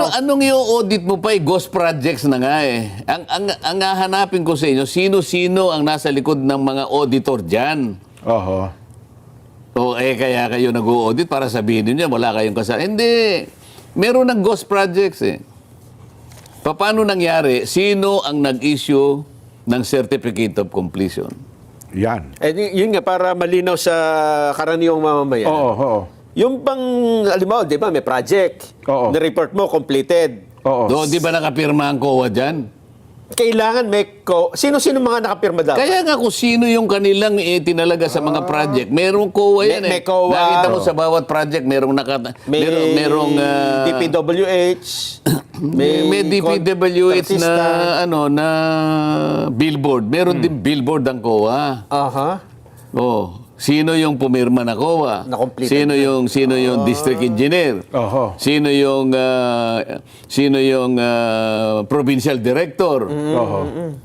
anong yung audit mo pa ghost projects na nga eh. Ang hahanapin ko sa inyo, sino-sino ang nasa likod ng mga auditor dyan. Oho. O kaya kayo nag-audit para sabihin niyo wala kayong kasalanan. Hindi. Meron ng ghost projects eh. Paano nangyari? Sino ang nag-issue ng certificate of completion? Yan. Yun nga, para malinaw sa karaniwang mamamayan. Oo. Yung bang, alam mo, di ba, may project. Oo. Na-report mo, completed. Oo. Di ba nakapirma ang COA dyan? Kailangan may sino-sino mga nakapirma dapat? Kaya nga kung sino yung kanilang tinalaga sa mga project, merong COA yan May COA. Nakita mo sa bawat project, merong merong DPWH. may DPWH na artista. na billboard. Meron din billboard ang COA. Aha. Oh, sino yung pumirma na COA? Na-complete. Sino yung district engineer? Oho. Sino yung provincial director? Oho.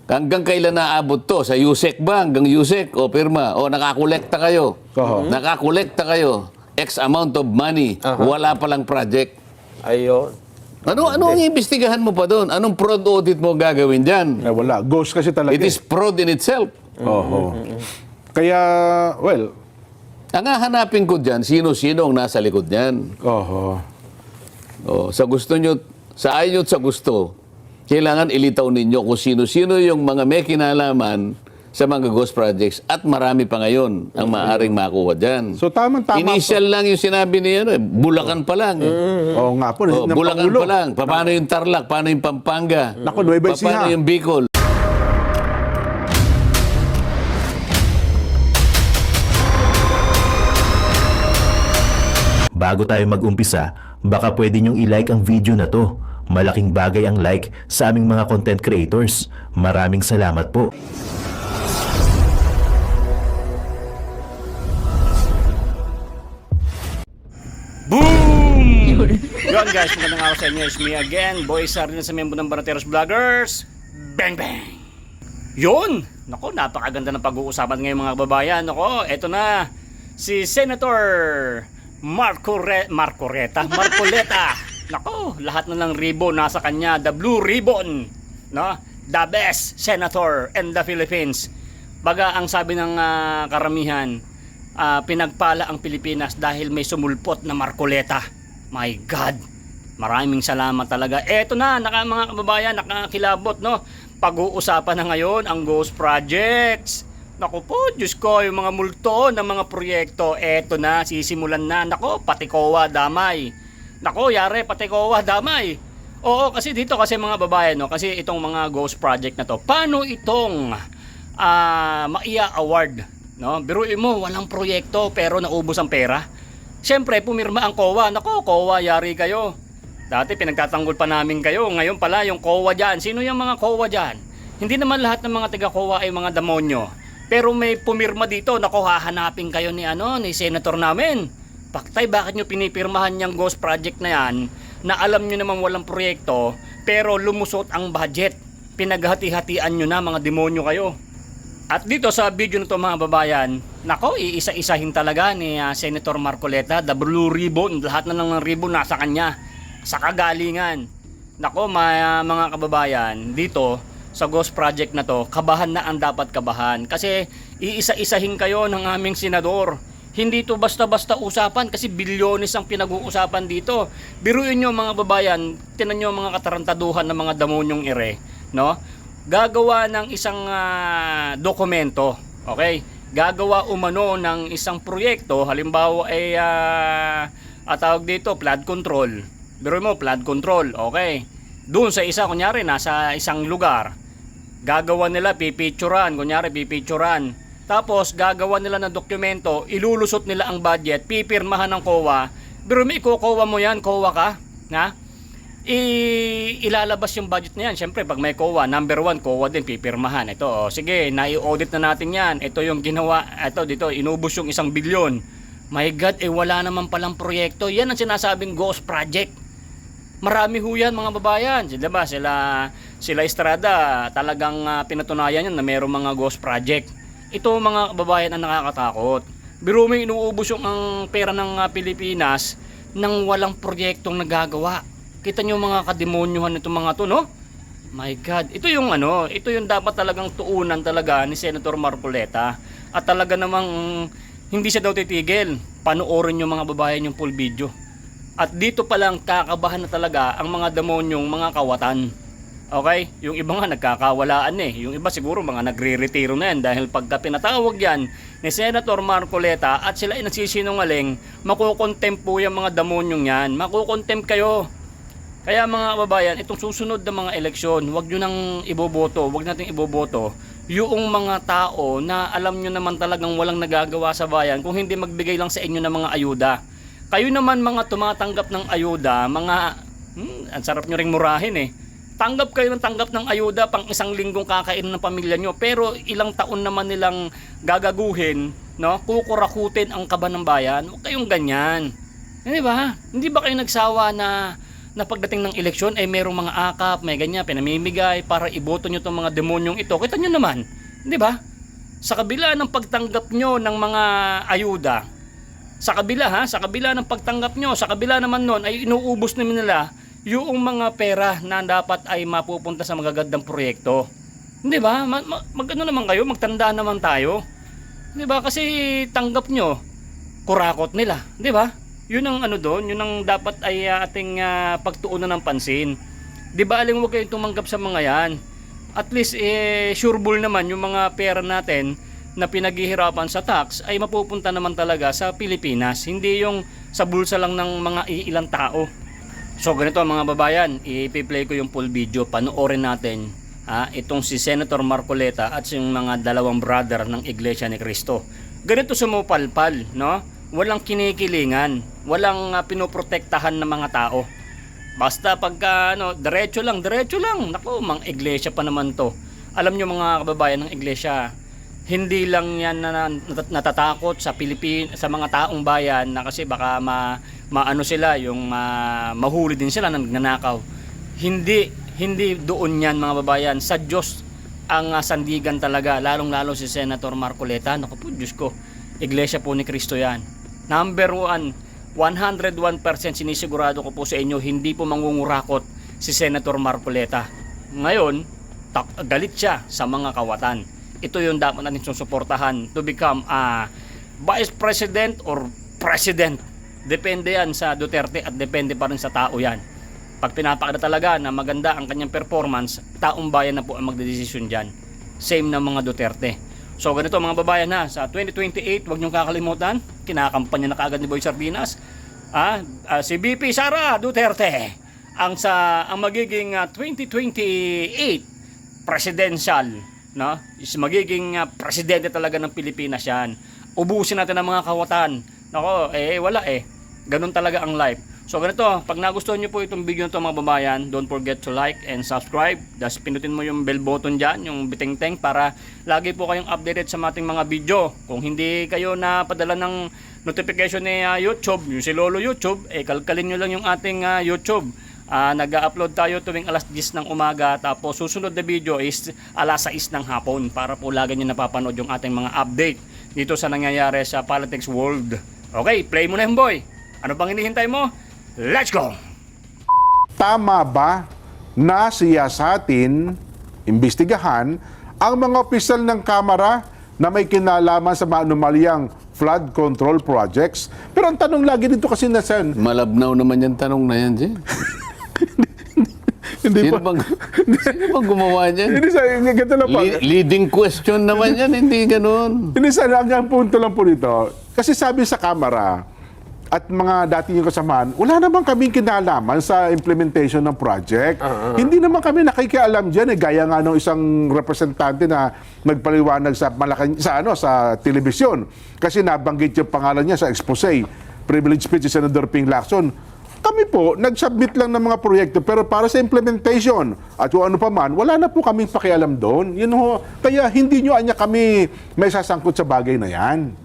Hanggang kailan naabot to? Sa USEC ba? Hanggang USEC o pirma? O nakakolekta kayo? Oho. Nakakolekta kayo? X amount of money. Wala palang project. Ayun. Ano ang iimbestigahan mo pa doon? Anong fraud audit mo gagawin dyan? Wala. Ghost kasi talaga. It is fraud in itself. Oho. Kaya, well, Ang hahanapin ko dyan, sino-sino ang nasa likod niyan. oho. Sa gusto nyo, sa ayaw nyo at sa gusto, kailangan ilitaw ninyo kung sino-sino yung mga may kinalaman sa mga ghost projects at marami pa ngayon ang maaaring makuha dyan. So, tamang-tama. Initial lang yung sinabi niya, Bulacan pa lang. Oo nga po. ng Bulacan Pangulo. pa lang. Paano yung Tarlac? Paano yung Pampanga? Naku, Nueva Ecija. Paano yung Bicol? Bago tayo mag-umpisa, baka pwede niyong i-like ang video na to. Malaking bagay ang like sa aming mga content creators. Maraming salamat po. Boom! Yun guys, magandang araw sa inyo. It's me again, Boy Sardin sa member ng Barateros Vloggers. Bang bang! Yun! Nako, napakaganda ng pag-uusapan ngayon mga kababayan. Nako, eto na si Senator Marcoleta. Nako, lahat na ng ribbon nasa kanya. The blue ribbon. No? The best senator in the Philippines. Baga ang sabi ng karamihan, pinagpala ang Pilipinas dahil may sumulpot na Marcoleta. My God! Maraming salamat talaga. Eto na, mga kababayan, nakakilabot, no? Pag-uusapan na ngayon ang ghost projects. Naku po, Diyos ko, yung mga multo ng mga proyekto, eto na, sisimulan na. Naku, pati COA, damay. Naku, yare, pati COA, damay. Oo, kasi dito kasi mga babayan, no? Kasi itong mga ghost project na to, paano itong maia-award? No? Biruin mo, walang proyekto pero naubos ang pera. Siyempre, pumirma ang COA. Naku, COA, yari kayo. Dati pinagtatanggol pa namin kayo. Ngayon pala yung COA dyan. Sino yung mga COA dyan? Hindi naman lahat ng mga taga-COA ay mga demonyo. Pero may pumirma dito. Naku, hahanapin kayo ni senator namin. Paktay, bakit nyo pinipirmahan yung ghost project na yan na alam nyo namang walang proyekto pero lumusot ang budget? Pinaghati-hatian nyo na, mga demonyo kayo. At dito sa video na to mga babayan, nako, iisa-isahin talaga ni Senator Marcoleta, the blue ribbon, lahat na lang ng ribbon nasa kanya, sa kagalingan. Nako mga kababayan, dito sa ghost project na to, kabahan na ang dapat kabahan. Kasi iisa-isahin kayo ng aming senador. Hindi to basta-basta usapan kasi bilyones ang pinag-uusapan dito. Biruin nyo mga babayan, tinan nyo mga katarantaduhan ng mga damonyong ire, no? Gagawa ng isang dokumento, okay? Gagawa umano ng isang proyekto, halimbawa ay tawag dito, flood control. Pero mo, flood control, okay? Doon sa isa, kunyari, nasa isang lugar, gagawa nila, pipicturan, tapos gagawa nila ng dokumento, ilulusot nila ang budget, pipirmahan ng COA. Pero may COA mo yan, COA ka, na? Ilalabas yung budget na yan. Siyempre, pag may COA, number 1, COA din, pipirmahan. Ito, sige, nai-audit na natin yan. Ito yung ginawa, ito, dito, inubos yung 1 bilyon. My God, wala naman palang proyekto. Yan ang sinasabing ghost project. Marami ho yan, mga babayan. Diba? Sila Estrada, talagang pinatunayan yan na mayroong mga ghost project. Ito, mga babayan, ang nakakatakot. Biro may inuubos yung ang pera ng Pilipinas nang walang proyektong nagagawa. Kita nyo mga kademonyuhan nitong mga to, no? My God, ito yung dapat talagang tuunan talaga ni Senator Marcoleta. At talaga namang hindi siya daw titigil. Panoorin yung mga babayan yung full video. At dito pa lang kakabahan na talaga ang mga demonyong mga kawatan. Okay? Yung iba nga nagkakawalaan eh. Yung iba siguro mga nagre-retiro na yan dahil pagka pinatawag yan ni Senator Marcoleta at sila ay nagsisinungaling, makukontempt po yung mga demonyong yan. Makukontempt kayo. Kaya mga kababayan, itong susunod na mga eleksyon, wag nyo nang iboboto, wag natin iboboto yung mga tao na alam nyo naman talagang walang nagagawa sa bayan kung hindi magbigay lang sa inyo ng mga ayuda. Kayo naman mga tumatanggap ng ayuda, ang sarap nyo ring murahin eh. Tanggap kayo ng tanggap ng ayuda pang isang linggong kakainin ng pamilya nyo, pero ilang taon naman nilang gagaguhin, no? Kukurakutin ang kaba ng bayan. Huwag kayong ganyan. Hindi ba? Hindi ba kayo nagsawa na pagdating ng eleksyon ay merong mga akap, may ganyan, pinamimigay para iboto nyo itong mga demonyong ito? Kita nyo naman, di ba? Sa kabila ng pagtanggap nyo ng mga ayuda, sa kabila ng pagtanggap nyo, sa kabila naman nun ay inuubos naman nila yung mga pera na dapat ay mapupunta sa magagandang proyekto. Di ba? Magano naman kayo, magtanda naman tayo. Di ba? Kasi tanggap nyo, kurakot nila, di ba? Yun ang doon, yun ang dapat ay ating pagtuunan ng pansin. Di ba aling huwag kayong tumanggap sa mga yan? At least sureball naman yung mga pera natin na pinaghihirapan sa tax ay mapupunta naman talaga sa Pilipinas, hindi yung sa bulsa lang ng mga ilang tao. So ganito mga babayan, i-play ko yung full video, panoorin natin itong si Senator Marcoleta at yung mga dalawang brother ng Iglesia ni Cristo. Ganito sumupalpal, no? Walang kinikilingan, walang pinoprotektahan ng mga tao. Basta pagka diretso lang. Nako, mang iglesia pa naman to. Alam nyo mga kababayan ng iglesia, hindi lang yan natatakot sa sa mga taong bayan na kasi baka maano sila, yung mahuli din sila ng nagnanakaw. Hindi doon yan mga babayan. Sa Diyos ang sandigan talaga, lalong-lalo si Senator Marcoleta. Naku po, Diyos ko, iglesia po ni Cristo yan. Number 1, 101% sinisigurado ko po sa inyo, hindi po mangungurakot si Senator Marcoleta. Ngayon, galit siya sa mga kawatan. Ito yung dapat natin susuportahan to become Vice President or President. Depende yan sa Duterte at depende pa rin sa tao yan. Pag pinapakita talaga na maganda ang kanyang performance, taong bayan na po ang magdedesisyon dyan. Same na mga Duterte. So ganito mga babayan sa 2028, huwag niyong kakalimutan, kinakampanya na kaagad ni Boy Sardinas, si BP Sara Duterte ang magiging 2028 presidential, no? Is magiging presidente talaga ng Pilipinas yan. Ubusin natin ang mga kawatan. Nako, wala ganun talaga ang life. So ganito, pag nagustuhan nyo po itong video nito mga babayan, don't forget to like and subscribe. Das pinutin mo yung bell button dyan, yung biting-ting, para lagi po kayong updated sa ating mga video. Kung hindi kayo napadala ng notification ni YouTube, yung si Lolo YouTube, kalkalin nyo lang yung ating YouTube. Nag-upload tayo tuwing alas 10 ng umaga, tapos susunod na video is alas 6 ng hapon, para po lagi nyo napapanood yung ating mga update dito sa nangyayari sa politics world. Okay, play mo na yung boy. Ano bang hinihintay mo? Let's go! Tama ba na siyasatin, imbestigahan, ang mga opisyal ng Kamara na may kinalaman sa maanumalyang flood control projects? Pero ang tanong lagi dito kasi na Sen, Malabnaw naman yung tanong na yan, Jim. hindi Sino pa. bang gumawa niyan? Hindi sa ganito lang pa. Leading question naman yan, hindi ganun. Hindi sa ang punto lang po dito. Kasi sabi sa Kamara at mga dati yung kasamahan, wala naman kaming kinalaman sa implementation ng project. Hindi naman kami nakikialam diyan gaya nga ng isang representante na nagpaliwanag sa sa telebisyon kasi nabanggit yung pangalan niya sa expose, privilege speech ni Senator Ping Lacson. Kami po, nag-submit lang ng mga proyekto pero para sa implementation at kung ano pa man, wala na po kaming pakialam doon. Yun ho, kaya hindi nyo anya kami may sasangkot sa bagay na yan.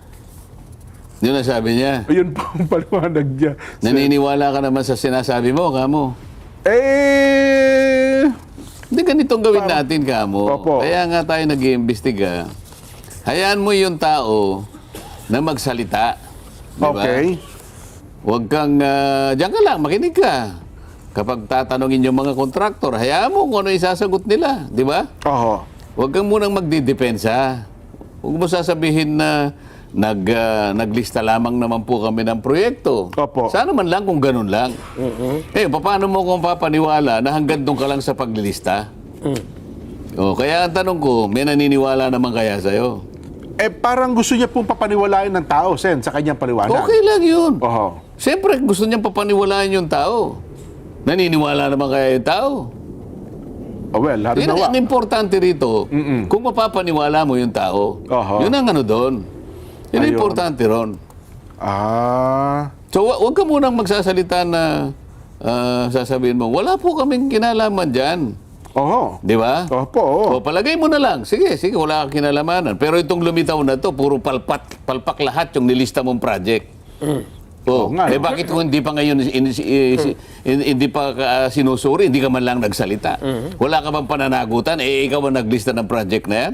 Yun ang sabi niya. Ayun po ang paliwanag niya. Naniniwala ka naman sa sinasabi mo, kamo. Hindi ganitong gawin natin, kamo. Opo. Kaya nga tayo nag-iimbestiga. Hayaan mo yung tao na magsalita. Di ba? Okay. Huwag kang, diyan ka lang, makinig ka. kapag tatanungin yung mga kontraktor, hayaan mo kung ano isasagot nila, di ba? Oho. Huwag kang munang magdidepensa. Huwag mo sasabihin na naglista lamang naman po kami ng proyekto. Opo. Sana man lang kung ganun lang. Paano mo kung papaniwala na hanggang doon ka lang sa paglilista? Kaya ang tanong ko, may naniniwala naman kaya sa'yo? Parang gusto niya pong papaniwalaan ng tao, Sen, sa kanyang paliwanag. Okay lang yun. Oho. Siyempre, gusto niyang papaniwalaan yung tao. Naniniwala naman kaya yung tao? Well, Yun halimbawa. ang importante rito, kung mapapaniwala mo yung tao, Oho. yun ang ano doon. Yun ang Ayun. importante ron. So, wag ka munang magsasalita na sasabihin mo, wala po kaming kinalaman dyan. Oho. Di ba? Opo. O, palagay mo na lang. Sige, wala kang kinalamanan. Pero itong lumitaw na to, puro palpak lahat yung nilista mong project. Oo nga, no? Bakit kung hindi pa ngayon hindi pa sinusuri, hindi ka man lang nagsalita? Wala ka bang pananagutan? Ikaw ang naglista ng project na yan?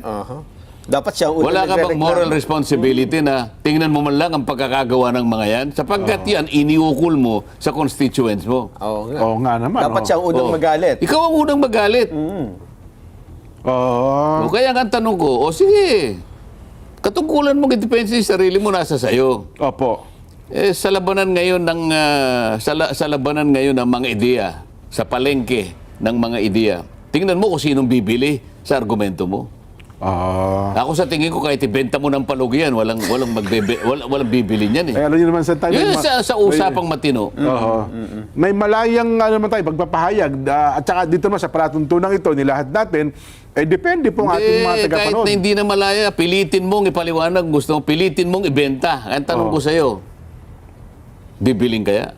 Dapat siya ang unang Wala ka bang nagrereklamo. moral responsibility na tingnan mo man lang ang pagkakagawa ng mga yan? Sapagkat yan, iniukol mo sa constituents mo. Oo nga. Oo nga naman. Dapat siya ang unang Oh. magalit. Ikaw ang unang magalit. Oo. O kaya nga ang tanong ko, sige, katungkulan mong idepensa yung sarili mo nasa sayo. Opo. Sa labanan ngayon ng sa labanan ngayon ng mga ideya, sa palengke ng mga ideya. Tingnan mo kung sinong bibili sa argumento mo. Ako sa tingin ko kahit ibenta mo ng palog yan, walang bibili niyan eh. Alam niyo naman sa tayo. Yun sa usapang matino. Oho. May malayang naman tayo, pagpapahayag. At saka dito naman sa palatuntunang ito, nilahat natin, depende po ang ating mga Kahit tagapanood. na hindi na malaya, pilitin mong ipaliwanag, gusto mo, pilitin mong ibenta. Ang tanong ko sa'yo, bibiling kaya?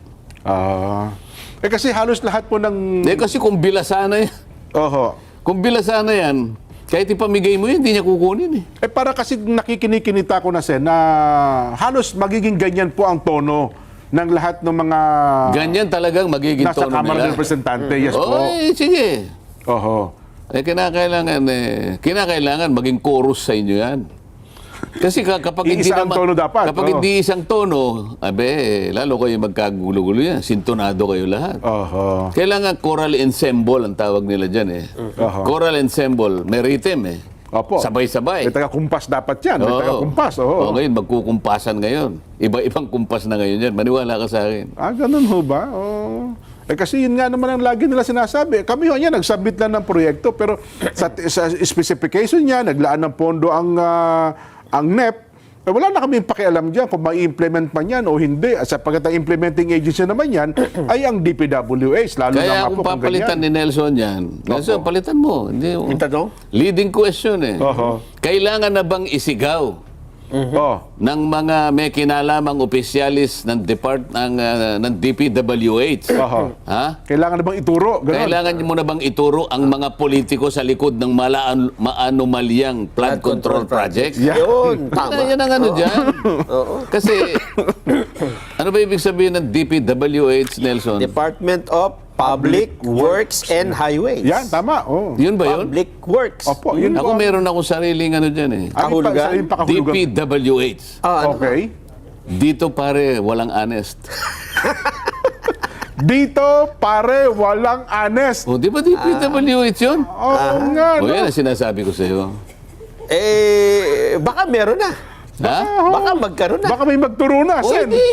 Kasi halos lahat po ng... Kasi kung bila sana yan, Oho. kung bila sana yan, kahit ipamigay mo yun, hindi niya kukunin eh. Para kasi nakikinikinita ko na, Sen, na halos magiging ganyan po ang tono ng lahat ng mga Ganyan talagang magiging nasa tono Kamara nila. ng Representante. Yes po. Sige. Oho. Kinakailangan maging chorus sa inyo yan. Kasi kapag hindi Iisa ang tono dapat, kapag oo. hindi isang tono, lalo kayo magkagulo-gulo yan. Sintonado kayo lahat. Oho. Kailangan choral ensemble ang tawag nila dyan eh. Oho. Choral ensemble, may rhythm eh. Opo. Sabay-sabay. May taga-kumpas dapat yan. May Oo. taga-kumpas. Oo, Oo. ngayon, magkukumpasan ngayon. Iba-ibang kumpas na ngayon yan. Maniwala ka sa akin. Ganun ho ba? Oo. Kasi yun nga naman ang lagi nila sinasabi. Kami ho yan, nagsubmit lang ng proyekto, pero sa specification niya, naglaan ng pondo ang NEP, wala na kami pakialam dyan kung mai-implement man yan o hindi. Sapagkat ang implementing agency naman yan ay ang DPWH. Lalo na Kaya nga kung po kung papalitan ganyan. ni Nelson yan, Nelson, palitan mo. Hindi, Yung tanong? leading question eh. Oho. Kailangan na bang isigaw Oh. ng mga may kinalamang opisyalis ng ng DPWH? Oho. Ha? Kailangan na bang ituro? Ganun. Kailangan mo na bang ituro ang mga politiko sa likod ng maanomalyang flood control project? Yeah. Yun, tama. Yan ang ano dyan. Kasi, ano ba ibig sabihin ng DPWH, Nelson? Department of Public Works and Highways. Yan, tama. Oh. Yun ba yun? Public Works. Opo, yun Ako po. meron akong sariling ano dyan eh. Kahulugan? DPWH. Ano? Okay. Dito pare, walang honest. Dito, pare, walang honest. O, di ba DPWH yun? Oo nga, O, no? yan ang sinasabi ko sa'yo. Baka meron na. Ha? Baka magkaroon na. Baka may magturo na, O, Sen. hindi,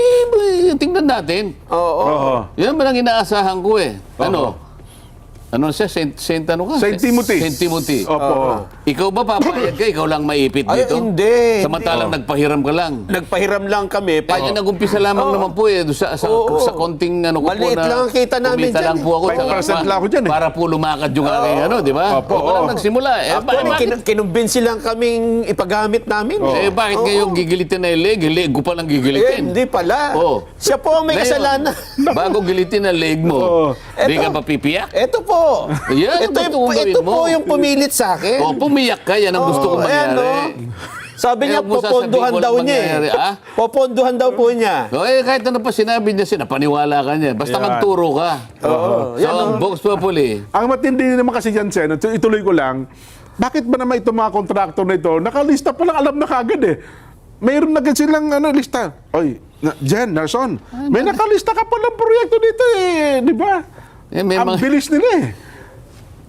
tingnan natin. Oo. Oo. Yan man ang inaasahan ko eh. Ano? Ano siya? Saint ano ka? Saint Timothy. Saint Timothy. Opo. Ikaw ba papayag ka? Ikaw lang maipit Ay, dito? hindi. Samantalang nagpahiram ka lang. Nagpahiram lang kami. Kaya nag-umpisa lamang naman po eh. Sa konting ano ko po Maliit na... lang ang kita namin kumita dyan. lang po ako. 5% lang ako dyan eh. Para po lumakad yung aking ano, di ba? Opo, O, walang oo. nagsimula. Bakit? Kinumbinsi lang kaming ipagamit namin. Bakit ngayon gigilitin na yung leg? Leg ko palang gigilitin. Hindi pala. Oo. Siya po ang may Ngayon, kasalanan. Bago gilitin ang leg mo, Oo. di Eto. ka pa pipiyak? Ito po. Yan ang gusto kong gawin ito mo. po yung pumilit sa akin. O, pumiyak ka, yan ang gusto kong ayan, mangyari. Sabi niya, Huwag mo sasabihin poponduhan walang daw niya mangyayari, eh. ah? Poponduhan daw po niya. O, kahit ano pa sinabi niya, napaniwala ka niya. Basta Yan. magturo ka. Oo. So, ang Vox Populi, Ang matindi naman kasi dyan, Sen, ituloy ko lang, bakit ba naman itong mga kontraktor na ito, nakalista pa lang, alam na kagad eh. Mayroon na agad silang lista. Oy, Jen, Nelson, may nakalista ka pa ng proyekto dito eh, di ba? may Ang bilis nila eh.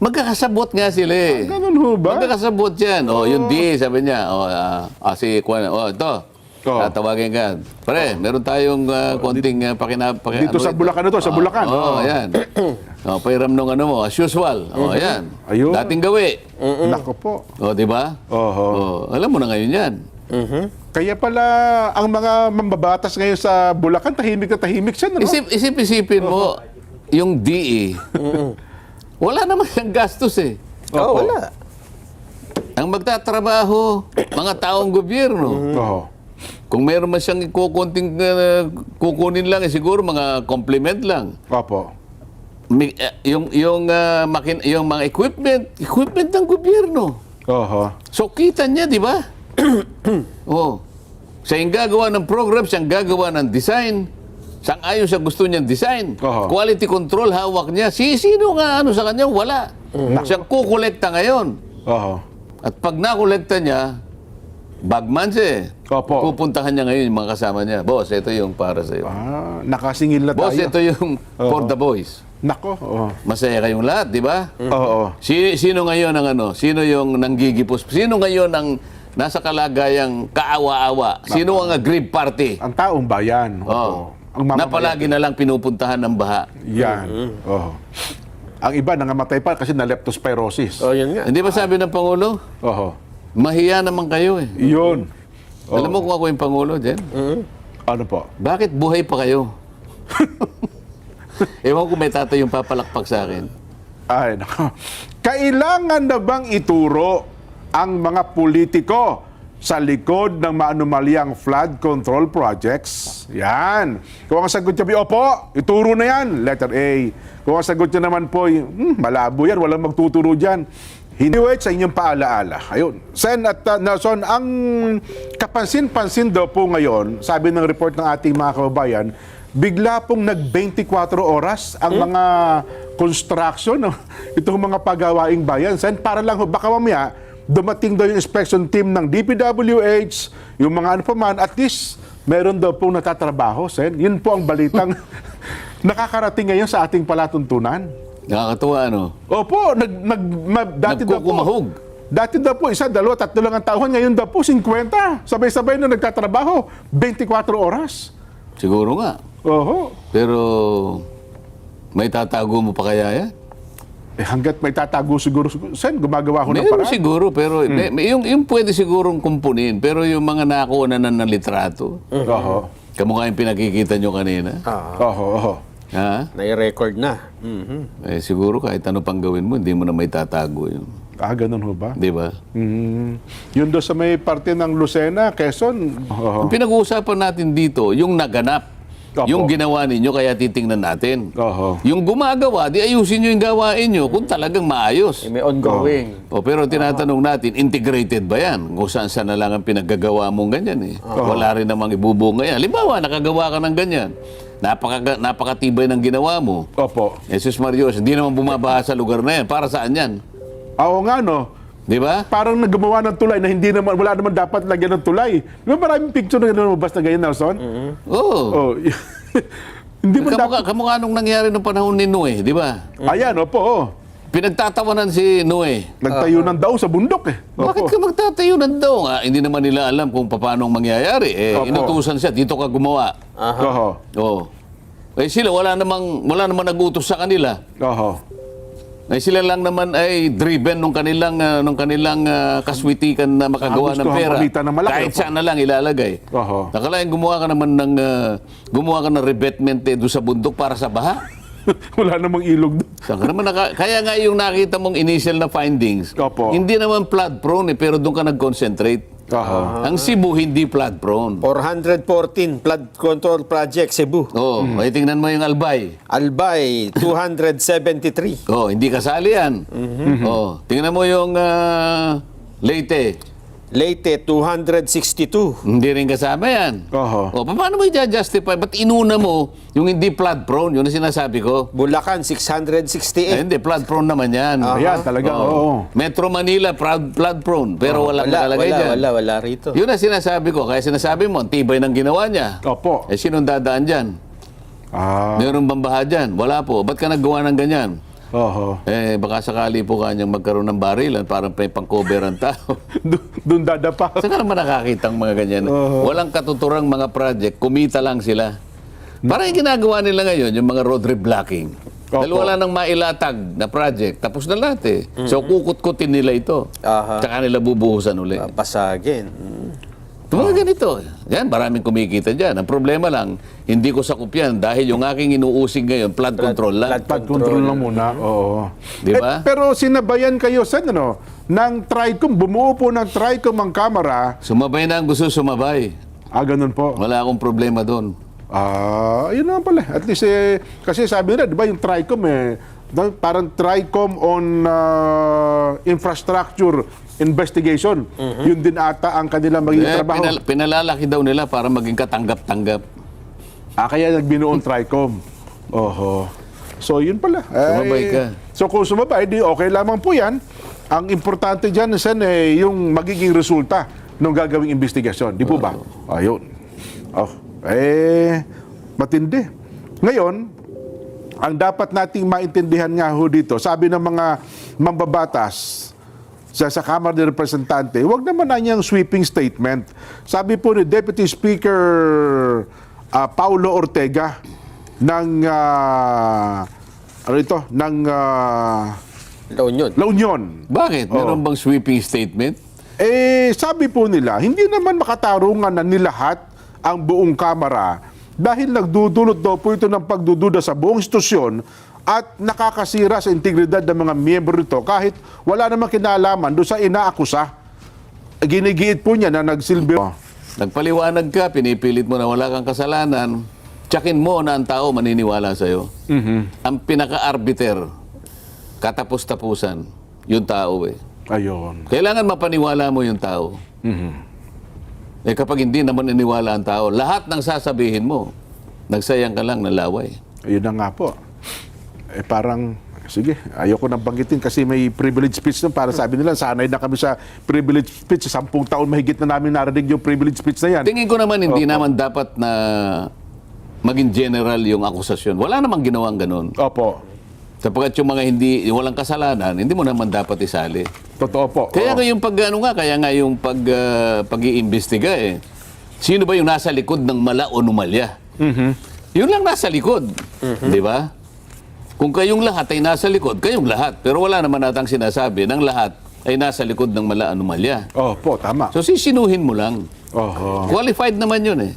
magkakasabot nga sila eh. Ganun ho ba? Magkakasabot yan. Yung D, sabi niya. Si Kwan, ito. Tatawagin ka. Pare, meron tayong konting Dito sa Bulacan ito, sa Bulacan. Yan. Pairam nung ano mo, as usual. Yan. Ayun. Dating gawi. Nako po. Di ba? Oho. Alam mo na ngayon yan. Kaya pala, ang mga mambabatas ngayon sa Bulacan, tahimik na tahimik siya, no? Isip-isipin mo, yung DE, wala naman siyang gastos eh. Wala. Ang magtatrabaho, mga taong gobyerno. Oho. Kung meron man siyang kukunin lang, siguro mga compliment lang. Opo. Yung mga equipment ng gobyerno. Oho. So kita niya, di ba? Siya yung gagawa ng program, siyang gagawa ng design. Sang ayon sa gusto niyang design. Quality control, hawak niya. Sino nga sa kanya? Wala. Siyang kukolekta ngayon. Oho. At pag nakolekta niya, bagman siya eh. Opo. Pupuntahan niya ngayon yung mga kasama niya. Boss, ito yung para sa'yo. Nakasingil na tayo. Boss, ito yung for the boys. Nako. Masaya kayong lahat, di ba? Oo. Sino ngayon ang Sino yung nanggigipos? Sino ngayon ang nasa kalagayang kaawa-awa? Sino ang aggrieved party? Ang taong bayan. Ang Na palagi na lang pinupuntahan ng baha. Yan. Ang iba nangamatay pa kasi na leptospirosis. Yun nga. Hindi ba sabi ng Pangulo? Oho. Mahiya naman kayo eh. Yun. Alam mo kung ako yung Pangulo, Jen? Ano po? Bakit buhay pa kayo? Ewan ko may tatay yung papalakpak sa akin. Ay, nako. Kailangan na bang ituro ang mga politiko sa likod ng maanumalyang flood control projects? Yan. Kung ang sagot niya, opo, ituro na yan. Letter A. Kung ang sagot niya naman po, malabo yan, walang magtuturo dyan. Hindi sa inyong paalaala. Ayun. Sen at Nelson, ang kapansin-pansin daw po ngayon, sabi ng report ng ating mga kababayan, bigla pong nag-24 oras ang mga construction, itong mga pagawaing bayan. Sen, para lang, baka mamaya, dumating daw yung inspection team ng DPWH, yung mga ano pa man, at least, meron daw pong natatrabaho, Sen. Yun po ang balitang nakakarating ngayon sa ating palatuntunan. Nakakatuwa, Opo, dati daw po. Nagkukumahog. Dati daw po, 1, 2, 3 lang ang taon. Ngayon daw po, 50. Sabay-sabay na nagtatrabaho. 24 oras. Siguro nga. Oho. Pero may tatago mo pa kaya yan? Hanggat may tatago siguro. Sen, gumagawa ko ng Meron paraan. siguro, pero yung pwede sigurong kumpunin. Pero yung mga nakuha na ng litrato, Oho. kamukha yung pinakikita nyo kanina. Oho. Ha? Nai-record na. Siguro kahit ano pang gawin mo, hindi mo na may tatago yun. Ganun ho ba? Di ba? Yun doon sa may parte ng Lucena, Quezon. Ang pinag-uusapan natin dito, yung naganap. Opo. Yung ginawa ninyo, kaya titingnan natin. Oho. Yung gumagawa, di ayusin nyo yung gawain nyo kung talagang maayos. May ongoing. Pero tinatanong natin, integrated ba yan? Kung saan na lang ang pinaggagawa mong ganyan eh. Wala rin namang ibubunga yan. Halimbawa, nakagawa ka ng ganyan. Napakatibay ng ginawa mo. Opo. Jesus Marios, hindi naman bumabaha sa lugar na yan. Para saan yan? Oo nga, no? Di ba? Parang naggumawa ng tulay na hindi naman, wala naman dapat lagyan ng tulay. Di ba maraming picture na lumabas na ganyan, Nelson? Oo. Oh. Hindi mo dapat. Kamukha nung nangyari nung panahon ni Noe, di ba? Ayan, opo. Pinagtatawanan si Noe. Nagtayo ng daw sa bundok eh. Bakit ka magtatayo ng daw nga? Hindi naman nila alam kung paano mangyayari. Opo. Inutusan siya, dito ka gumawa. Oho. Oo. Sila, wala namang nag-utos sa kanila. Oho. Sila lang naman ay driven nung kanilang kaswitikan na makagawa ng gusto ang pera. palitan ng malaki. Kahit saan na lang ilalagay. Oho. Nakalain gumawa ka ng revetment doon sa bundok para sa baha. Wala namang ilog doon. Saan ka naman kaya nga yung nakita mong initial na findings, Opo. hindi naman flood prone pero doon ka nag-concentrate. Oho. Ang Cebu hindi flood prone. 414 flood control project Cebu. Ay tingnan mo yung Albay. Albay 273. Hindi kasali yan. Tingnan mo yung Leyte. Leyte 262. Hindi rin kasama yan. Oho. Paano mo i-justify? Ba't inuna mo yung hindi flood prone? Yun ang sinasabi ko. Bulacan 668. Hindi, flood prone naman yan. Ayan, talaga. Oo. Metro Manila, flood prone. Pero walang nakalagay dyan. Wala rito. Yun ang sinasabi ko. Kaya sinasabi mo, ang tibay ng ginawa niya. Opo. Sinong dadaan dyan? Meron bang baha dyan? Wala po. Ba't ka naggawa ng ganyan? Oho. Baka sakali po kanyang magkaroon ng barilan para may pang-cover ang tao. Doon dadapa. Saan ka naman nakakita ang mga ganyan? Walang katuturang mga project, kumita lang sila. Parang yung ginagawa nila ngayon, yung mga road reblocking. Dahil wala nang mailatag na project, tapos na lahat eh. So kukut-kutin nila ito. Tsaka nila bubuhusan uli. Pasagin. Mga ganito. Yan, maraming kumikita dyan. Ang problema lang, hindi ko sakup yan dahil yung aking inuusig ngayon, flood control lang. Flood control lang muna. Oo. Di ba? Pero sinabayan kayo sa ng TRICOM, bumuo po ng TRICOM ang kamera. Sumabay na ang gusto sumabay. Ganun po. Wala akong problema doon. Yun naman pala. At least, kasi sabi nila, di ba yung TRICOM parang TRICOM on infrastructure investigation. Yun din ata ang kanilang magiging trabaho. Pinalalaki daw nila para maging katanggap-tanggap. Kaya nagbinuon TRICOM. Oho. So, yun pala. Sumabay ka. So, kung sumabay, di okay lamang po yan. Ang importante dyan, Sen, yung magiging resulta ng gagawing investigasyon. Di po ba? Ayun. Matindi. Ngayon, ang dapat nating maintindihan nga ho dito, sabi ng mga mambabatas sa Kamara ng Representante, huwag naman na niyang sweeping statement. Sabi po ni Deputy Speaker Paulo Ortega ng La Union. Bakit? Meron bang sweeping statement? Sabi po nila, hindi naman makatarungan na nilahat ang buong Kamara dahil nagdudulot daw po ito ng pagdududa sa buong institusyon at nakakasira sa integridad ng mga miyembro nito kahit wala namang kinalaman doon sa inaakusa. Ginigiit po niya na nagsilbi. Nagpaliwanag ka, pinipilit mo na wala kang kasalanan, tsakin mo na ang tao maniniwala sa'yo. Ang pinaka-arbiter, katapos-tapusan, yung tao eh. Ayun. Kailangan mapaniwala mo yung tao. Kapag hindi naman iniwala ang tao, lahat ng sasabihin mo, nagsayang ka lang ng laway. Ayun na nga po. Parang, sige, ayoko nang banggitin kasi may privilege speech nun. Para sabi nila, sanay na kami sa privilege speech. 10 taon mahigit na namin narinig yung privilege speech na yan. Tingin ko naman hindi naman dapat na maging general yung akusasyon. Wala namang ginawang ganun. Opo. Sapagkat yung mga walang kasalanan, hindi mo naman dapat isali. Totoo po. Kaya nga yung pag-iimbestiga sino ba yung nasa likod ng mala o numalya? Yun lang nasa likod. Di ba? Kung kayong lahat ay nasa likod, kayong lahat. Pero wala naman natang sinasabi ng lahat ay nasa likod ng mala o numalya. Opo, tama. So sisinuhin mo lang. Oho. Qualified naman yun eh.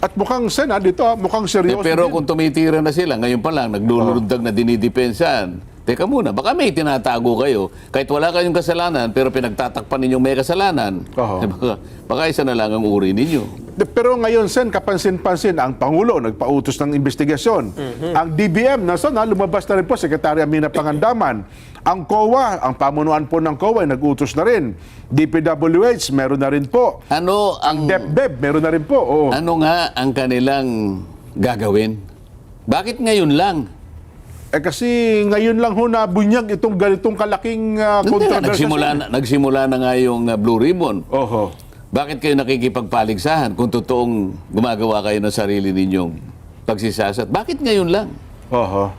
At mukhang dito, mukhang seryoso Pero din. kung tumitira na sila, ngayon pa lang, naglulundag na dinidepensahan. Teka muna, baka may tinatago kayo. Kahit wala kayong kasalanan, pero pinagtatakpan ninyong may kasalanan. Baka isa na lang ang uri ninyo. Pero ngayon, Sen, kapansin-pansin, ang Pangulo nagpautos ng investigasyon. Ang DBM, lumabas na rin po, Secretary Amina Pangandaman. Ang COA, ang pamunuan po ng COA, nag-utos na rin. DPWH, meron na rin po. Ano ang DepDep, meron na rin po. Oo. Ano nga ang kanilang gagawin? Bakit ngayon lang? Kasi ngayon lang ho nabunyag itong ganitong kalaking kontrobersya. Nagsimula na nga yung Blue Ribbon. Oho. Bakit kayo nakikipagpaligsahan kung totoong gumagawa kayo ng sarili ninyong pagsisasat? Bakit ngayon lang? Oho.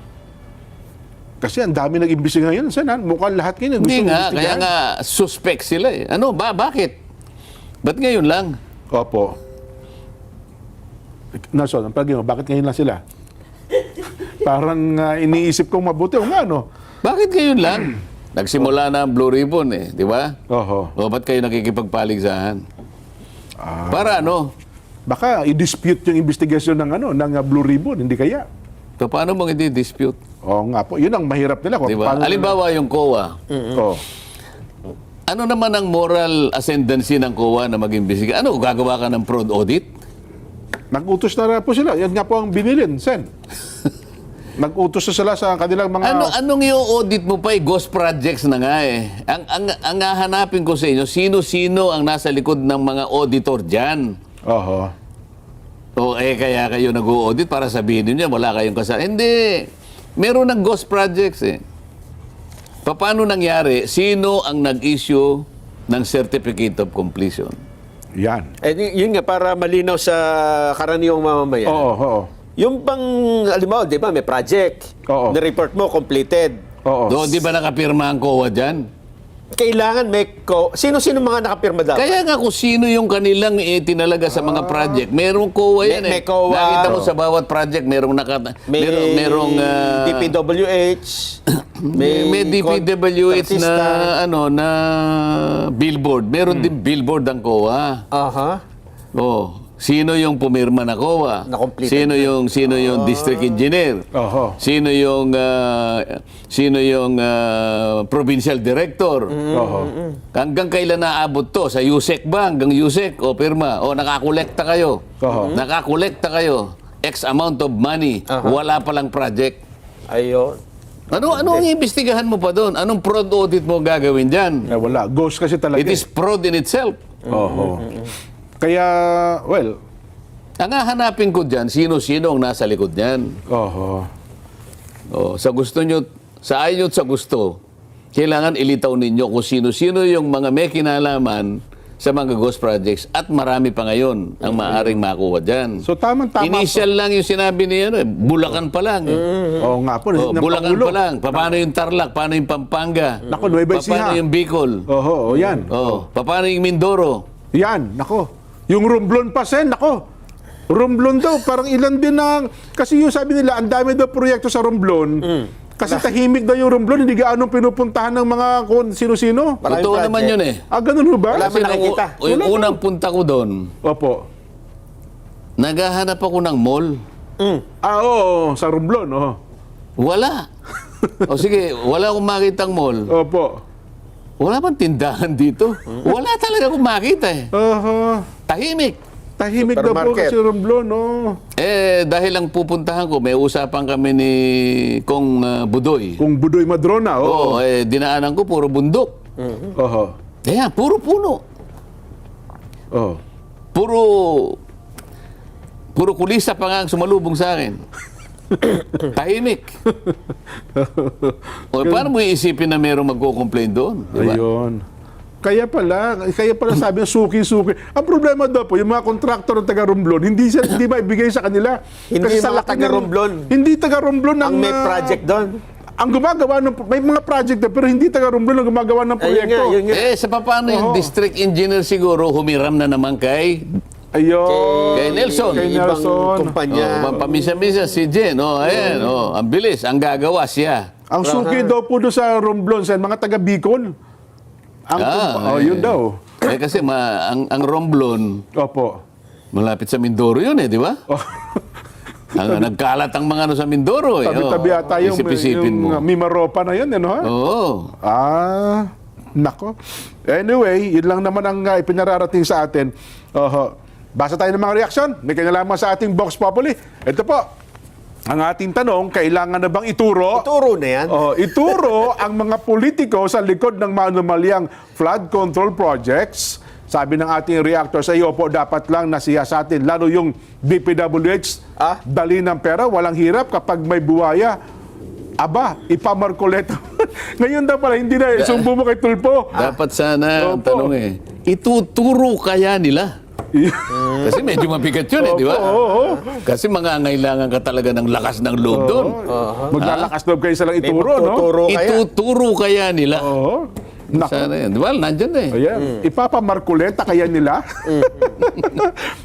Kasi ang dami nag-imbestiga ngayon. Sana, mukhang lahat kayo gusto Hindi nga, imbestigahan. kaya nga suspect sila eh. Ano ba? Bakit? Ba't ngayon lang? Opo. Nason, ang palagay mo, bakit ngayon lang sila? Parang iniisip kong mabuti. O nga, no? Bakit ngayon lang? Nagsimula na ang Blue Ribbon eh, di ba? Oho. O ba't kayo nakikipagpaligsahan? Para ano? Baka i-dispute yung investigasyon ng Blue Ribbon, hindi kaya? So, paano mong i-dispute? Oo nga po. Yun ang mahirap nila. Di ba? Halimbawa yung COA. Oh. Ano naman ang moral ascendancy ng COA na mag-imbestiga? Ano, gagawa ka ng fraud audit? Nag-utos na po sila. Yan nga po ang binilin, Sen. Nag-utos na sila sa kanilang mga... Anong i-audit mo pa ghost projects na nga eh. Ang hahanapin ko sa inyo, sino-sino ang nasa likod ng mga auditor dyan? Oho. O kaya kayo nag-audit para sabihin niyo wala kayong kasalanan. Hindi. Meron ng ghost projects eh. Paano nangyari? Sino ang nag-issue ng certificate of completion? Yan. Yun nga, para malinaw sa karaniwang mamamayan. Oo. Yung bang, alam mo, di ba, may project. Oo. Na-report mo, completed. Oo. Doon, di ba nakapirma ang COA dyan? Kailangan may sino-sino mga nakapirma dapat? Kaya nga kung sino yung kanilang tinalaga sa mga project, merong COA yan May eh. COA. Nakita mo sa bawat project, merong merong DPWH, may DPWH na artista. na billboard. Meron din billboard ang COA. Aha. Oh, sino yung pumirma na COA? Na completed Sino yung district engineer? Oho. Sino yung provincial director? Oho. Hanggang kailan naabot to? Sa USEC ba? Hanggang USEC o pirma? O nakakolekta kayo? Oho. Nakakolekta kayo? X amount of money. Wala palang project. Ayun. Ano ang iimbestigahan mo pa doon? Anong fraud audit mo gagawin dyan? Wala. Ghost kasi talaga. It is fraud in itself. Oho. Kaya, well, Ang hahanapin ko dyan, sino-sino ang nasa likod niyan. oho. Oh, sa gusto nyo, sa ayaw nyo at sa gusto, kailangan ilitaw ninyo kung sino-sino yung mga may kinalaman sa mga ghost projects at marami pa ngayon ang maaaring makuha dyan. So, tamang-tama Initial lang yung sinabi niya, Bulacan pa lang. Oo nga po. Oh, ng Bulacan Pangulo. pa lang. Paano yung Tarlac? Paano yung Pampanga? Naku, Nueva Ecija. Paano yung Bicol? Oho, yan. Oh, paano yung Mindoro? Yan, nako. Yung Romblon pa, Sen, nako. Romblon daw, parang ilan din ang... Kasi yung sabi nila, ang dami daw proyekto sa Romblon. Kasi tahimik daw yung Romblon, hindi gaano pinupuntahan ng mga kung sino-sino. Maraming Totoo project. naman yun eh. Ah, ganun ho ba? Wala Kasi man nakikita. yung unang punta ko doon, Opo. naghahanap ako ng mall. Ah, oo, sa Romblon, oo. Wala. O sige, wala akong makitang mall. Opo. Wala bang tindahan dito? Wala talaga akong makita eh. Oho. Tahimik. Tahimik daw po Supermarket. kasi Romblon, no? Dahil lang pupuntahan ko, may usapan kami ni Kong Budoy. Kung Budoy Madrona, oo. Oo, dinaanan ko, puro bundok. Oho. Kaya, puro puno. Oho. Puro kulisa pa nga ang sumalubong sa akin. Tahimik. O, paano mo iisipin na mayroong magko-complain doon? Diba? Ayun. Kaya pala sabi ng suki-suki. Ang problema daw po, yung mga kontraktor ng taga-Romblon, hindi maibigay sa kanila. Hindi sa mga laki ng- taga-Romblon. Hindi taga-Romblon Ang may project doon. Ang gumagawa ng may mga project doon, pero hindi taga-Romblon ang gumagawa ng Ayun proyekto. nga, yun nga. Sa paano yung Oo. district engineer siguro humiram na naman kay Ayun. Nelson. Kay Ibang Nelson. kumpanya. Pamisa-misa si Jen. Ayan, ang bilis. Ang gagawa siya. Ang suki daw po doon sa Romblon, sa mga taga-Bicol. Yun daw. Kasi ang Romblon, Opo. malapit sa Mindoro yun di ba? Nagkalat ang mga sa Mindoro Tabi-tabi ata yung Isip-isipin mo. Mimaropa na yun, ano ha? Oo. Nako. Anyway, yun lang naman ang ipinararating sa atin. Basa tayo ng mga reaksyon. May kinalaman sa ating Vox Populi. Ito po. Ang ating tanong, kailangan na bang ituro? Turo na yan. Ituro ang mga politiko sa likod ng maanumalyang flood control projects. Sabi ng ating reactor sa iyo po, dapat lang nasiyasatin. Lalo yung DPWH, dali ng pera, walang hirap kapag may buwaya. Aba, ipamarkuleto. Ngayon daw pala, hindi na, sumbo mo kay Tulpo. Dapat sana ang Opo. tanong ituturo kaya nila? Kasi medyo mabigat yun di ba? Oo. Kasi mangangailangan ka talaga ng lakas ng loob doon. Maglalakas loob kayo sa lang May ituro, no? magtuturo kaya. Ituturo kaya nila? Oo. Nako. Sana yan. Di ba? Nandyan na eh. Ayan. Ipapamarkuleta kaya nila?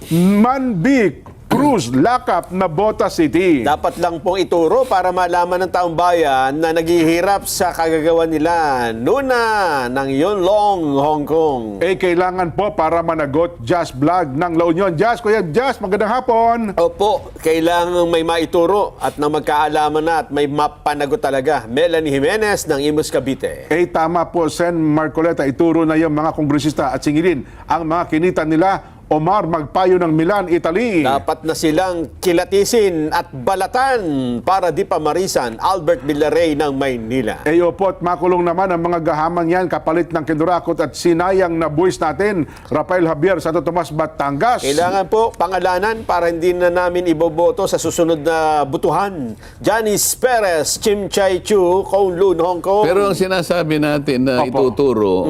Manbik, Cruz, Lakap, Nabota City. Dapat lang pong ituro para malaman ng taong bayan na naghihirap sa kagagawa nila Nuna ng Yunlong, Hong Kong. Kailangan po para managot Jazz Vlog ng La Union. Jazz, Kuya Jazz, magandang hapon. Opo, kailangan may maituro at na magkaalaman na at may mapanagot talaga. Melanie Jimenez ng Imus Cavite. Tama po, Sen Marcoleta. Ituro na yung mga kongresista at singilin ang mga kinita nila. Omar Magpayo ng Milan, Italy. Dapat na silang kilatisin at balatan para di pamarisan Albert Villarey ng Maynila. Opo, at makulong naman ang mga gahamang yan kapalit ng kinurakot at sinayang na buwis natin. Rafael Javier, Santo Tomas, Batangas. Kailangan po pangalanan para hindi na namin iboboto sa susunod na butuhan. Janice Perez, Chim Chai Chu, Kowloon, Hong Kong. Pero ang sinasabi natin na Opo. ituturo,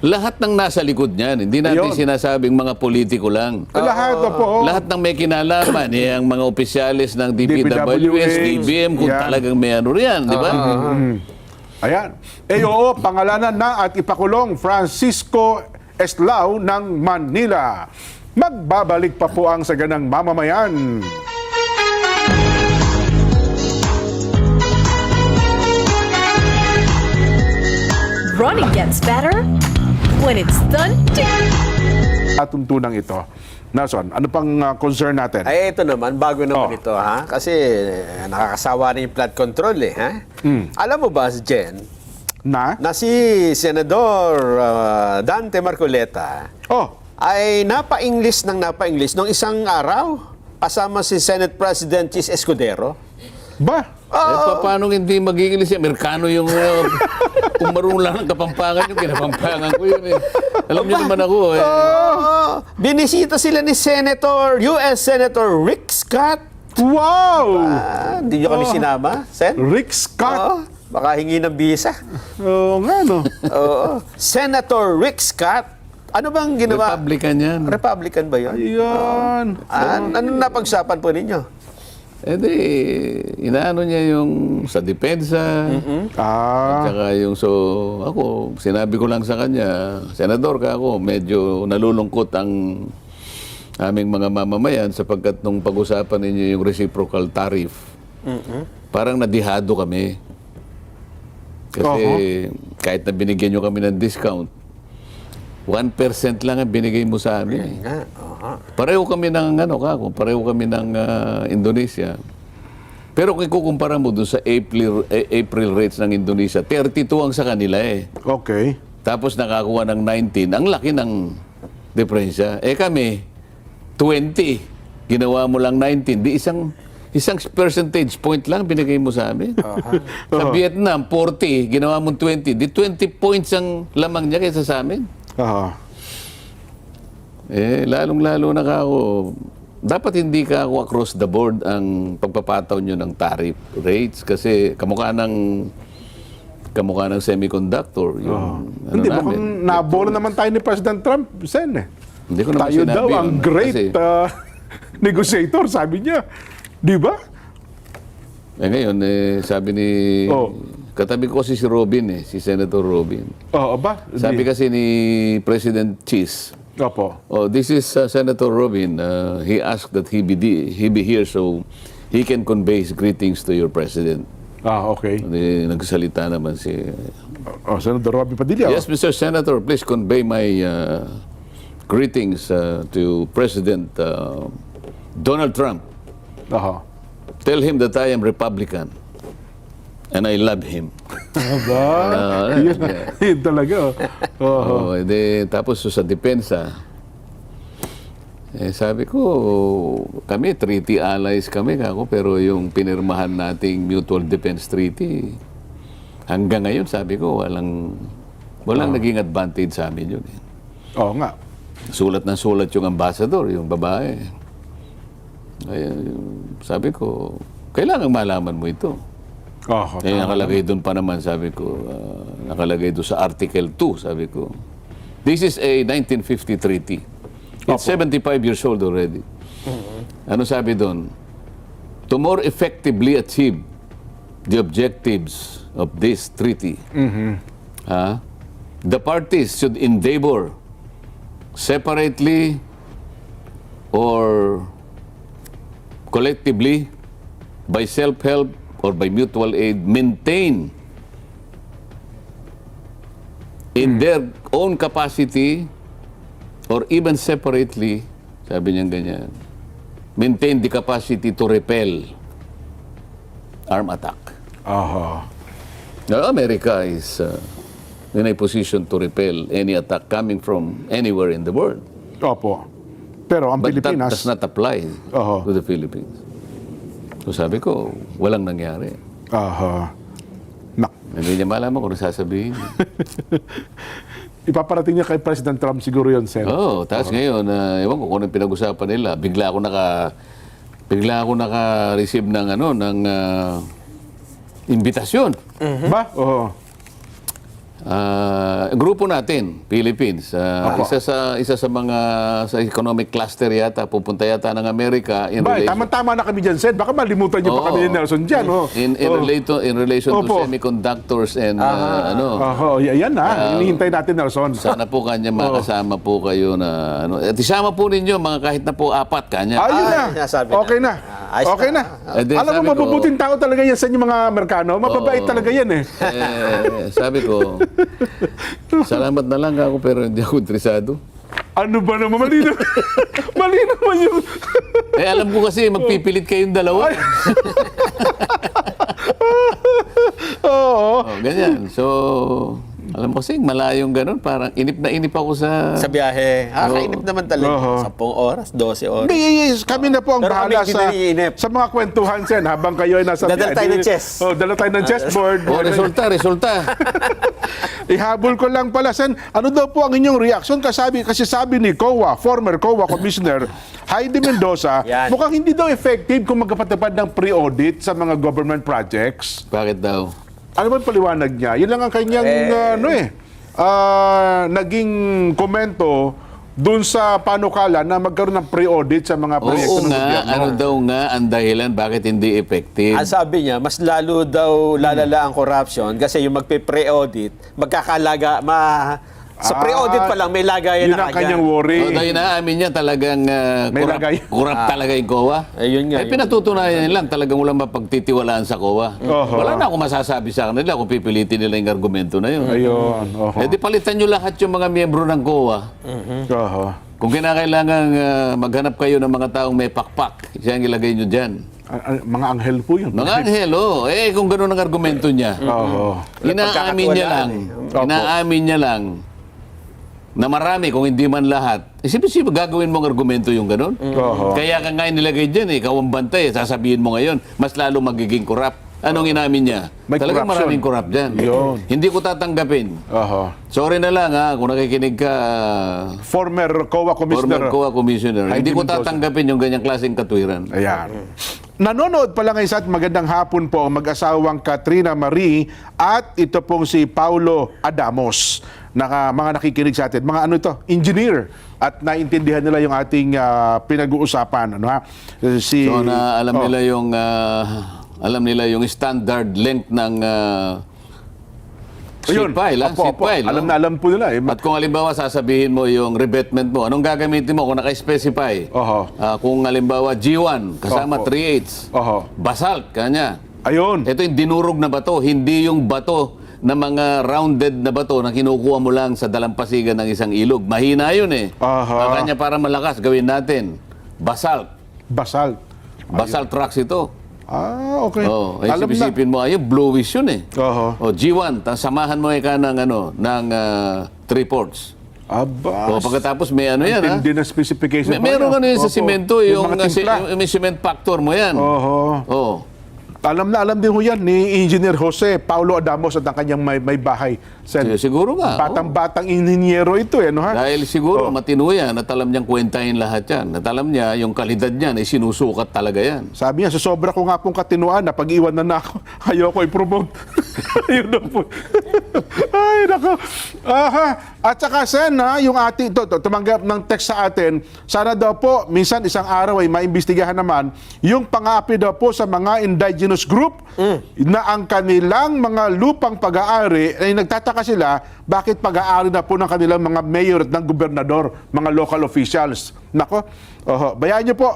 lahat ng nasa likod niyan. Hindi natin Ayun. sinasabing mga politiko ko lang. Lahat, opo. Lahat ng may kinalaman, ang mga opisyalis ng DPWH, DPWH, DBM, kung yan. talagang may ano riyan, di ba? Ayan. Oo, pangalanan na at ipakulong Francisco Eslao ng Manila. Magbabalik pa po ang saganang mamamayan. Running gets better when it's done. Atuntunang ito. Nason, ano pang concern natin? Ay, ito naman, bago naman Oh. ito, ha? Kasi nakakasawa rin yung flood control, eh, ha? Alam mo ba, Jen, Na? na si Senador Dante Marcoleta Oh, ay napa-English nung isang araw kasama si Senate President Chis Escudero. ba? Paano hindi magiging siya? Amerikano yung, kung marunong lang ng Kapampangan yung kinapampangan ko yun eh. Alam niyo naman ako eh. Binisita sila ni US Senator Rick Scott. Wow! Hindi niyo kami sinama, Sen? Rick Scott. Oo, baka hingi ng visa. Oo nga, no? Oo. Senator Rick Scott. Ano bang ginawa? Republican yan. Republican ba yun? Ayan. Anong napagsapan po ninyo? Eh di, inaano niya yung sa depensa. Ah, Tsaka yung ako, sinabi ko lang sa kanya, Senador ka ako, medyo nalulungkot ang aming mga mamamayan sapagkat nung pag-usapan ninyo yung reciprocal tariff, parang nadihado kami. Kasi kahit na binigyan nyo kami ng discount, 1% lang ang binigay mo sa amin. Eh. Nga. Pareho kami ng pareho kami ng Indonesia. Pero kung ikukumpara mo doon sa April rates ng Indonesia, 32 ang sa kanila eh. okay. Tapos nakakuha ng 19. Ang laki ng diferensya. Eh kami, 20. Ginawa mo lang 19. Di isang percentage point lang binigay mo sa amin. Sa Vietnam, 40. Ginawa mo 20. Di 20 points ang lamang niya kaysa sa amin. Eh, lalong-lalo na ako, dapat hindi ka ako across the board ang pagpapataw nyo ng tariff rates kasi kamukha ng semiconductor. Yung, Hindi, namin. mukhang nabola naman tayo ni President Trump, Sen. Eh. Hindi ko naman Tayo sinabi daw ang yun, great kasi- negotiator, sabi niya. Di ba? Eh ngayon, sabi ni... Oh. Katabi ko si Robin si Senator Robin. Oo ba? Sabi kasi ni President Cheese, Opo. oh, this is Senator Robin. He asked that he be here so he can convey his greetings to your president. Okay. Nagsalita naman si... Senator Robin Padilla. Yes, Mr. Senator, please convey my greetings to President Donald Trump. Aha. Tell him that I am Republican and I love him. Aba, yun talaga. Oh, tapos sa depensa, sabi ko, kami, treaty allies kami, pero yung pinirmahan nating Mutual Defense Treaty, hanggang ngayon, sabi ko, walang naging advantage sa amin yun. Oo nga. Sulat ng sulat yung ambassador, yung babae. Sabi ko, kailangan malaman mo ito. Nakalagay doon pa naman, sabi ko, nakalagay doon sa Article 2, sabi ko. This is a 1950 treaty. It's 75 years old already. Ano sabi doon? To more effectively achieve the objectives of this treaty, the parties should endeavor separately or collectively by self-help or by mutual aid, maintain in their own capacity or even separately, sabi niya ganyan, maintain the capacity to repel arm attack. Now, America is in a position to repel any attack coming from anywhere in the world. Opo. Pero ang But that Pilipinas, does not apply Oho. to the Philippines. So sabi ko, walang nangyari. Hindi niya malaman kung ano sasabihin. ipaparating niya kay President Trump siguro yun, Sen. Oo, tapos ngayon, ewan ko kung anong pinag-usapan nila. Bigla ako naka-receive ng imbitasyon. Ba? Oo. grupo natin, Philippines. Isa sa mga sa economic cluster yata, pupunta yata ng Amerika in Ba, relation. tama-tama na kami dyan, Sen. Baka malimutan niyo pa kami ni Nelson dyan. Oh. In relation to Opo. semiconductors and Yan na. Hinihintay natin, Nelson. sana po kanya makasama po kayo na at isama po ninyo mga kahit na po 4 kanya. Ayun na. sinasabi na. Okay na. Ayos Okay na. na. Eh, di, Alam sabi mo, ko- mabubuting tao talaga yan sa inyo mga Amerikano. Mababait talaga yan eh. Sabi ko, salamat na lang ako pero hindi ako interesado. Ano ba naman? Mali na. Mali naman yung... Alam ko kasi magpipilit kayong dalawa. Oo. Ganyan. So, alam ko kasi malayong ganun. Parang inip na inip ako sa... Sa biyahe. Kainip naman talaga. Oo. 10 oras, 12 oras. Yes, kami na po ang Pero bahala kami sa ginaiinip. mga kwentuhan, Sen, habang kayo ay nasa... Dadala tayo ng chess. Dala tayo ng chessboard. resulta. Ihabol ko lang pala, Sen. Ano daw po ang inyong reaction? Kasi sabi ni COA, former COA Commissioner Heidi Mendoza, Yan. mukhang hindi daw effective kung magkapatupad ng pre-audit sa mga government projects. Bakit daw? Ano ba ang paliwanag niya? Yun lang ang kanyang naging komento dun sa panukala na magkaroon ng pre-audit sa mga proyekto Oo ng nga, gobyerno. ano daw nga ang dahilan bakit hindi effective? Ang sabi niya, mas lalo daw lalala ang corruption kasi yung magpe-pre-audit, sa pre-audit pa lang may lagayan Yun na ang kanyang worry. Dahil naamin niya talagang May lagay. kurap talaga yung COA. Ayun nga, yun. Pinatutunayan lang talagang walang mapagtitiwalaan sa COA. Oho. Wala na akong masasabi sa kanila kung pipilitin nila yung argumento na yun. Ayun. Oho. Eh di palitan nyo lahat yung mga miyembro ng COA. Oho. Kung kinakailangan maghanap kayo ng mga taong may pakpak, siya ang ilagay nyo dyan. Mga anghel po yun. Mga anghel, kung gano'n ang argumento niya, Oho. inaamin niya lang, Opo. inaamin niya lang na marami, kung hindi man lahat. Isip-isip, gagawin mong argumento yung gano'n. Oho. Kaya ka nga nilagay dyan, ikaw ang bantay, sasabihin mo ngayon, mas lalo magiging corrupt. Anong inamin niya? May Talagang corruption. maraming corrupt dyan. Yun. Hindi ko tatanggapin. Oho. Sorry na lang kung nakikinig ka, Former COA Commissioner. former COA Commissioner. Heidi Hindi ko Mendoza. tatanggapin yung ganyang klaseng katwiran. Ayan. Nanonood pala ngayon sa atin, magandang hapon po ang mag-asawang Katrina Marie at ito pong si Paulo Adamos. Mga nakikinig sa atin. Mga ano ito? Engineer. At naintindihan nila yung ating pinag-uusapan. Ano, ha? Si, So na alam Oh. nila yung standard length ng Ayun. sheet pile, Opo, sheet opo. pile. Alam na alam po nila. At kung halimbawa sasabihin mo yung revetment mo, anong gagamitin mo kung naka-specify? Oho. Kung halimbawa G1 kasama Oho. 3/8. Oho. Basalt kanya. Ayun. Ito yung dinurog na bato, hindi yung bato na mga rounded na bato na kinukuha mo lang sa dalampasigan ng isang ilog. Mahina yun eh. Aha. Ang kanya para malakas, gawin natin. Basalt. Basalt. Basalt rocks ito. Okay. Alam na. Isipin mo, bluish yun eh. Oho. G1, samahan mo ika ng 3/4. Aba. Pagkatapos may ano yan, ha? Hindi na specification. Meron ano yun sa Opo. simento, yung mga timpla. may cement factor mo yan. Oho. Oh. Alam na alam din ho yan ni Engineer Jose Paulo Adamos at ang kanyang may bahay. Sen, Siguro nga. batang-batang inhinyero ito no ha? Dahil siguro matino yan at alam niyang kwentahin lahat yan. At alam niya yung kalidad niyan ay sinusukat talaga yan. Sabi niya, sa sobra ko nga pong katinuan na pag-iwan na ako, ayoko i-promote. Ayun na po. Ay, nako. Aha. At saka, Sen, yung ating, tumanggap ng text sa atin, sana daw po, minsan isang araw ay maimbestigahan naman, yung pang-aapi daw po sa mga indigenous group na ang kanilang mga lupang pag-aari ay nagtataka sila bakit pag-aari na po ng kanilang mga mayor at ng gobernador, mga local officials. Nako, bayaan niyo po,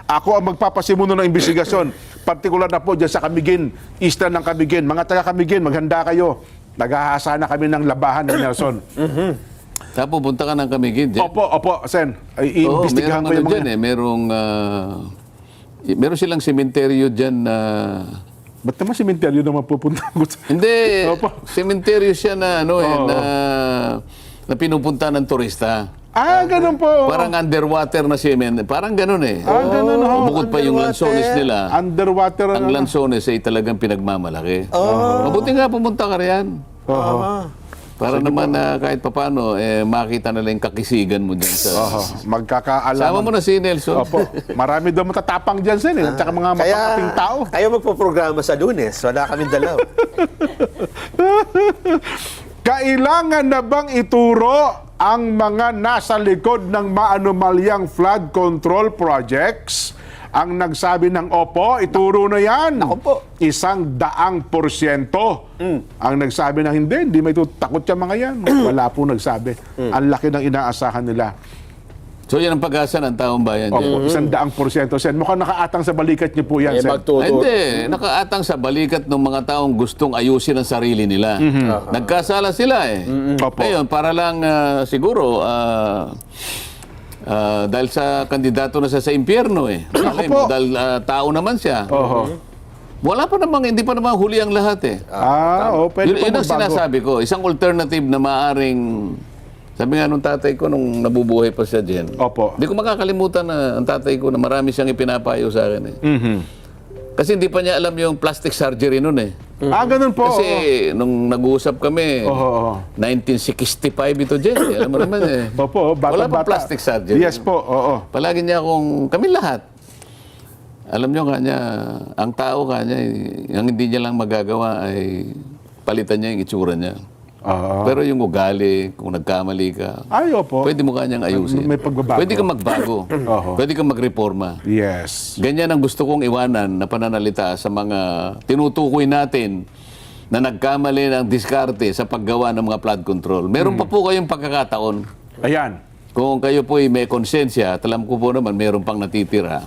ako ang magpapasimuno ng investigasyon. Partikular na po dyan sa Camiguin, eastern ng Camiguin. Mga taga Camiguin, maghanda kayo. Naghahasa na kami ng labahan ni Nelson. Tapos pupunta ka ng Camiguin dyan. Opo, Sen. Ay, iimbestigahan ko yung mga... dyan eh. Meron silang sementeryo dyan na... Ba't naman simenteryo naman pupunta ko? Hindi, Opo. sementeryo siya na na pinupunta ng turista. Ganun po. Parang underwater na semen. Parang ganun eh. Ganun ho. Bukod pa yung lansones nila. Underwater. Ang lansones ay talagang pinagmamalaki. Mabuti nga pumunta ka riyan. Para naman kahit papano, makita nila yung kakisigan mo dyan sa... Magkakaalaman. Sama mo na si Nelson. Opo. Marami daw matatapang dyan, Sen. At saka mga mapakating tao. Kayo magpo-programa sa Lunes. Wala kaming dalaw. Kailangan na bang ituro ang mga nasa likod ng maanomalyang flood control projects? Ang nagsabi ng opo, ituro na yan. Ako po. 100%. Ang nagsabi ng hindi may takot yung mga yan. Wala po nagsabi. Ang laki ng inaasahan nila. So yan ang pag-asa ng taong bayan dyan. Opo, 100%. Sen, mukhang nakaatang sa balikat niyo po yan, Eh, Sen. magtuturo. Hindi, nakaatang sa balikat ng mga taong gustong ayusin ang sarili nila. Nagkasala sila eh. Opo. Ngayon, para lang siguro, dahil sa kandidato na siya sa impyerno eh. Malay mo, Opo. dahil tao naman siya. Oho. Wala pa namang, hindi pa namang huli ang lahat eh. Pwede Yun pa ang magbago. sinasabi ko. Isang alternative na maaring, sabi nga nung tatay ko nung nabubuhay pa siya dyan. Opo. Hindi ko makakalimutan na ang tatay ko na marami siyang ipinapayo sa akin eh. Kasi hindi pa niya alam yung plastic surgery nun eh. Ganun po. Kasi nung nag-uusap kami, Oo. 1965 ito dyan. Alam mo naman eh. Opo, Wala pa bata-bata. plastic surgery. Yes po, oo. Palagi niya kami lahat. Alam niyo kanya, ang tao kanya, ang hindi niya lang magagawa ay palitan niya yung itsura niya. Pero yung ugali, kung nagkamali ka, Ay, opo. pwede mo kanyang ayusin. May pagbabago. Pwede kang magbago. Pwede kang magreforma. Yes. Ganyan ang gusto kong iwanan na pananalita sa mga tinutukoy natin na nagkamali ng diskarte sa paggawa ng mga flood control. Meron pa po kayong pagkakataon. Ayan. Kung kayo po ay may konsensya, at alam ko po naman meron pang natitira,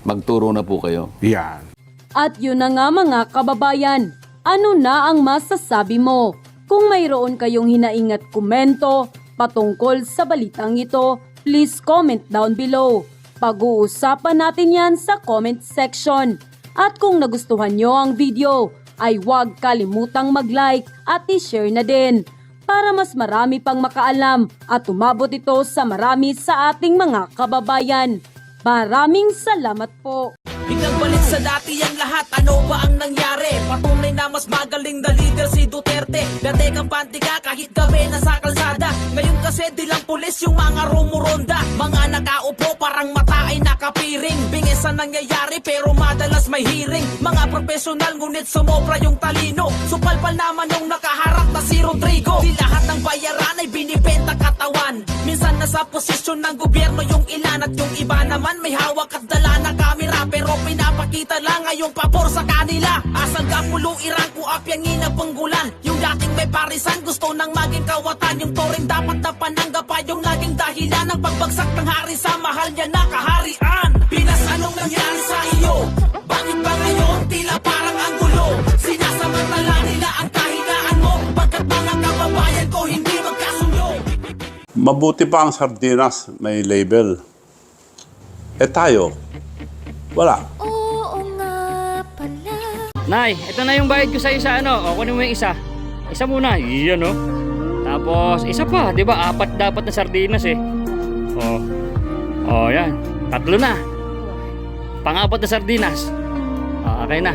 magturo na po kayo. Yan. At yun na nga mga kababayan, ano na ang masasabi mo? Kung mayroon kayong hinaing at komento patungkol sa balitang ito, please comment down below. Pag-uusapan natin yan sa comment section. At kung nagustuhan nyo ang video, ay huwag kalimutang mag-like at i-share na din para mas marami pang makaalam at umabot ito sa marami sa ating mga kababayan. Maraming salamat po! Pinagbalik sa dati ang lahat, ano ba ang nangyari? Patunay na mas magaling na leader si Duterte. Dati kampante ka kahit gabi na sa kalsada. Ngayon kasi di lang pulis yung mga rumuronda. Mga nakaupo parang mata ay nakapiring. Bingis ang nangyayari pero madalas may hearing. Mga profesional ngunit sumobra yung talino. Supalpal naman yung nakaharap na si Rodrigo. Di lahat ng bayaran ay binibenta katawan. Minsan nasa posisyon ng gobyerno yung ilan at yung iba naman may hawak at dala na kamera. Pero pinapakita lang ngayong pabor sa kanila. Asang kapulo irang ko apyangin na panggulan. Yung dating may parisan gusto nang maging kawatan. Yung turing dapat na pananggap pa yung naging dahilan ng pagbagsak ng hari sa mahal niya na kaharian. Pinas, anong nangyari sa iyo? Bakit ba ngayon tila parang ang gulo? Sinasamantala nila ang kahinaan mo. Pagkat mga kababayan ko hindi magkasundo. Mabuti pa ang sardinas, may label. Tayo, wala. Oo nga pala. Nay, ito na yung bayad ko sa isa, ano? O, kunin mo yung isa. Isa muna, iyan, no? Tapos, isa pa, di ba? 4 dapat na sardinas, eh. Yan. 3 na. Pang-4 na sardinas. Okay na.